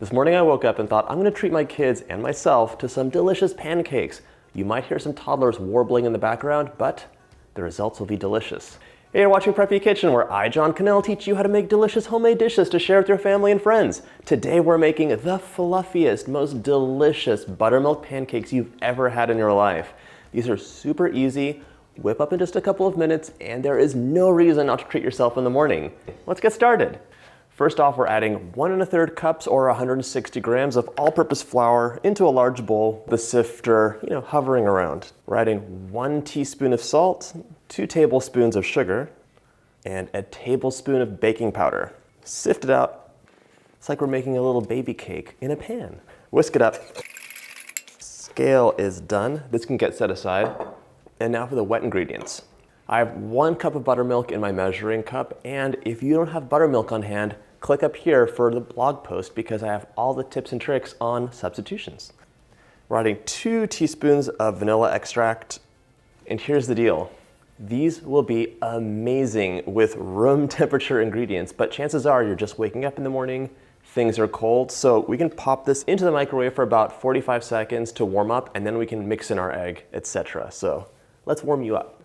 This morning I woke up and thought I'm going to treat my kids and myself to some delicious pancakes. You might hear some toddlers warbling in the background, but the results will be delicious. Hey, you're watching Preppy Kitchen, where I, John Cannell, teach you how to make delicious homemade dishes to share with your family and friends. Today we're making the fluffiest, most delicious buttermilk pancakes you've ever had in your life. These are super easy, whip up in just a couple of minutes, and there is no reason not to treat yourself in the morning. Let's get started. First off, we're adding 1 1/3 cups or 160 grams of all-purpose flour into a large bowl, the sifter, hovering around. We're adding 1 teaspoon of salt, 2 tablespoons of sugar, and a tablespoon of baking powder. Sift it out. It's like we're making a little baby cake in a pan. Whisk it up. Scale is done. This can get set aside. And now for the wet ingredients. I have 1 cup of buttermilk in my measuring cup, and if you don't have buttermilk on hand, click up here for the blog post because I have all the tips and tricks on substitutions. We're adding 2 teaspoons of vanilla extract, and here's the deal. These will be amazing with room temperature ingredients, but chances are you're just waking up in the morning, things are cold, so we can pop this into the microwave for about 45 seconds to warm up, and then we can mix in our egg, etc. So let's warm you up.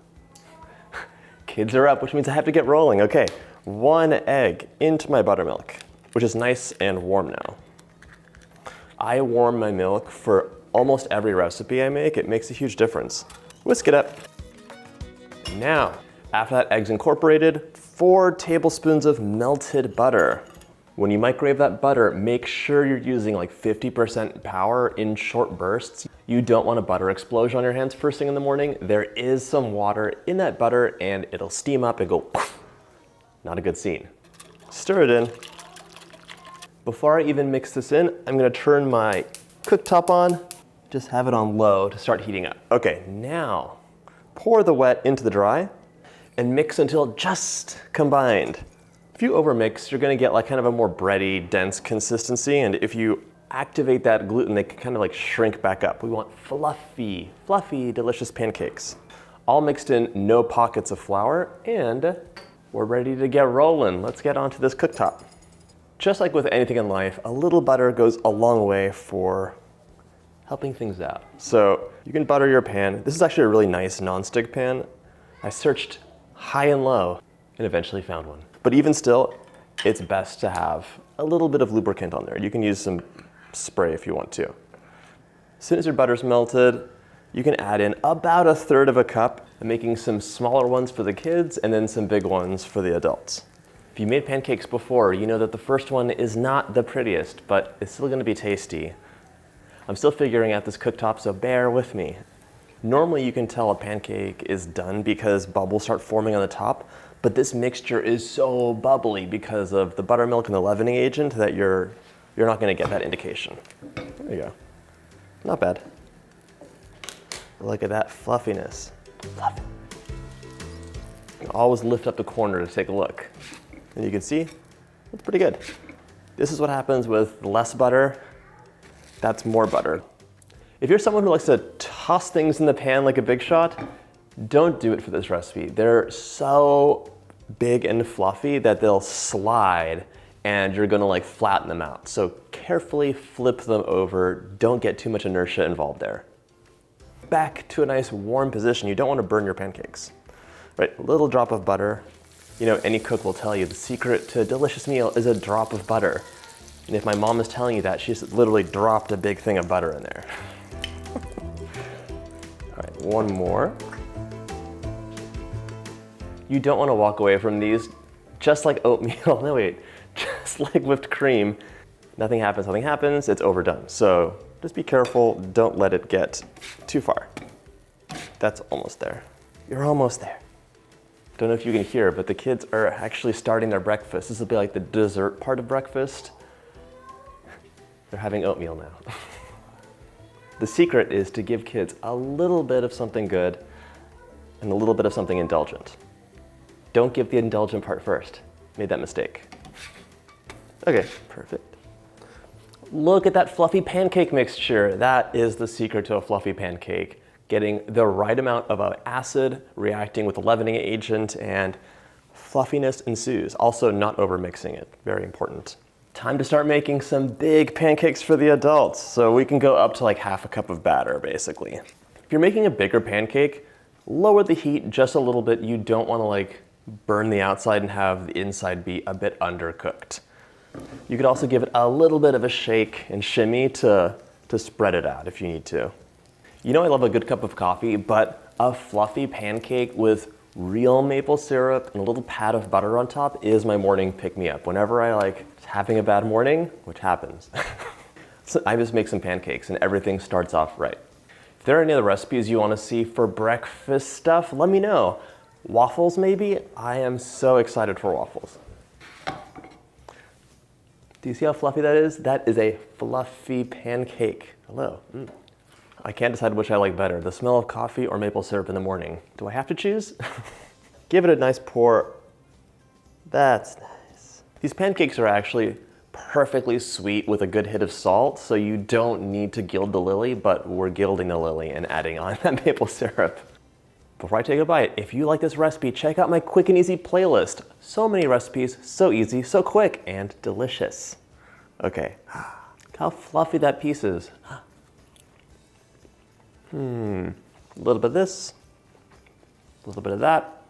Kids are up, which means I have to get rolling. Okay, 1 egg into my buttermilk, which is nice and warm now. I warm my milk for almost every recipe I make. It makes a huge difference. Whisk it up. Now, after that egg's incorporated, 4 tablespoons of melted butter. When you microwave that butter, make sure you're using like 50% power in short bursts. You don't want a butter explosion on your hands first thing in the morning. There is some water in that butter and it'll steam up and go poof. Not a good scene. Stir it in. Before I even mix this in, I'm gonna turn my cooktop on. Just have it on low to start heating up. Okay, now pour the wet into the dry and mix until just combined. If you overmix, you're gonna get like kind of a more bready, dense consistency, and if you activate that gluten, they can kind of like shrink back up. We want fluffy, delicious pancakes. All mixed in, no pockets of flour, and we're ready to get rolling. Let's get onto this cooktop. Just like with anything in life, a little butter goes a long way for helping things out. So you can butter your pan. This is actually a really nice nonstick pan. I searched high and low and eventually found one. But even still, it's best to have a little bit of lubricant on there. You can use some spray if you want to. As soon as your butter's melted, you can add in about 1/3 of a cup, making some smaller ones for the kids and then some big ones for the adults. If you made pancakes before, you know that the first one is not the prettiest, but it's still gonna be tasty. I'm still figuring out this cooktop, so bear with me. Normally you can tell a pancake is done because bubbles start forming on the top, but this mixture is so bubbly because of the buttermilk and the leavening agent that you're not gonna get that indication. There you go. Not bad. Look at that fluffiness. Fluff. Always lift up the corner to take a look. And you can see, it's pretty good. This is what happens with less butter. That's more butter. If you're someone who likes to toss things in the pan like a big shot, don't do it for this recipe. They're so big and fluffy that they'll slide and you're gonna like flatten them out. So carefully flip them over. Don't get too much inertia involved there. Back to a nice warm position. You don't want to burn your pancakes. Right, a little drop of butter. Any cook will tell you the secret to a delicious meal is a drop of butter. And if my mom is telling you that, she's literally dropped a big thing of butter in there. All right, 1 more. You don't want to walk away from these just like oatmeal. No, wait, just like whipped cream. Nothing happens, it's overdone. So just be careful, don't let it get too far. That's almost there. You're almost there. Don't know if you can hear, but the kids are actually starting their breakfast. This will be like the dessert part of breakfast. They're having oatmeal now. The secret is to give kids a little bit of something good and a little bit of something indulgent. Don't give the indulgent part first. Made that mistake. Okay, perfect. Look at that fluffy pancake mixture. That is the secret to a fluffy pancake. Getting the right amount of acid reacting with the leavening agent, and fluffiness ensues. Also not over mixing it, very important. Time to start making some big pancakes for the adults. So we can go up to like half a cup of batter, basically. If you're making a bigger pancake, lower the heat just a little bit. You don't want to like burn the outside and have the inside be a bit undercooked. You could also give it a little bit of a shake and shimmy to spread it out if you need to. You know I love a good cup of coffee, but a fluffy pancake with real maple syrup and a little pat of butter on top is my morning pick-me-up. Whenever I like having a bad morning, which happens, so I just make some pancakes and everything starts off right. If there are any other recipes you want to see for breakfast stuff, let me know. Waffles maybe? I am so excited for waffles. Do you see how fluffy that is? That is a fluffy pancake. Hello. I can't decide which I like better, the smell of coffee or maple syrup in the morning. Do I have to choose? Give it a nice pour. That's nice. These pancakes are actually perfectly sweet with a good hit of salt, so you don't need to gild the lily, but we're gilding the lily and adding on that maple syrup. Before I take a bite, if you like this recipe, check out my quick and easy playlist. So many recipes, so easy, so quick, and delicious. Okay, look how fluffy that piece is. A little bit of this, a little bit of that.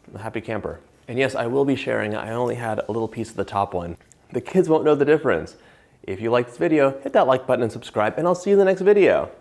I'm a happy camper. And yes, I will be sharing, I only had a little piece of the top one. The kids won't know the difference. If you like this video, hit that like button and subscribe, and I'll see you in the next video.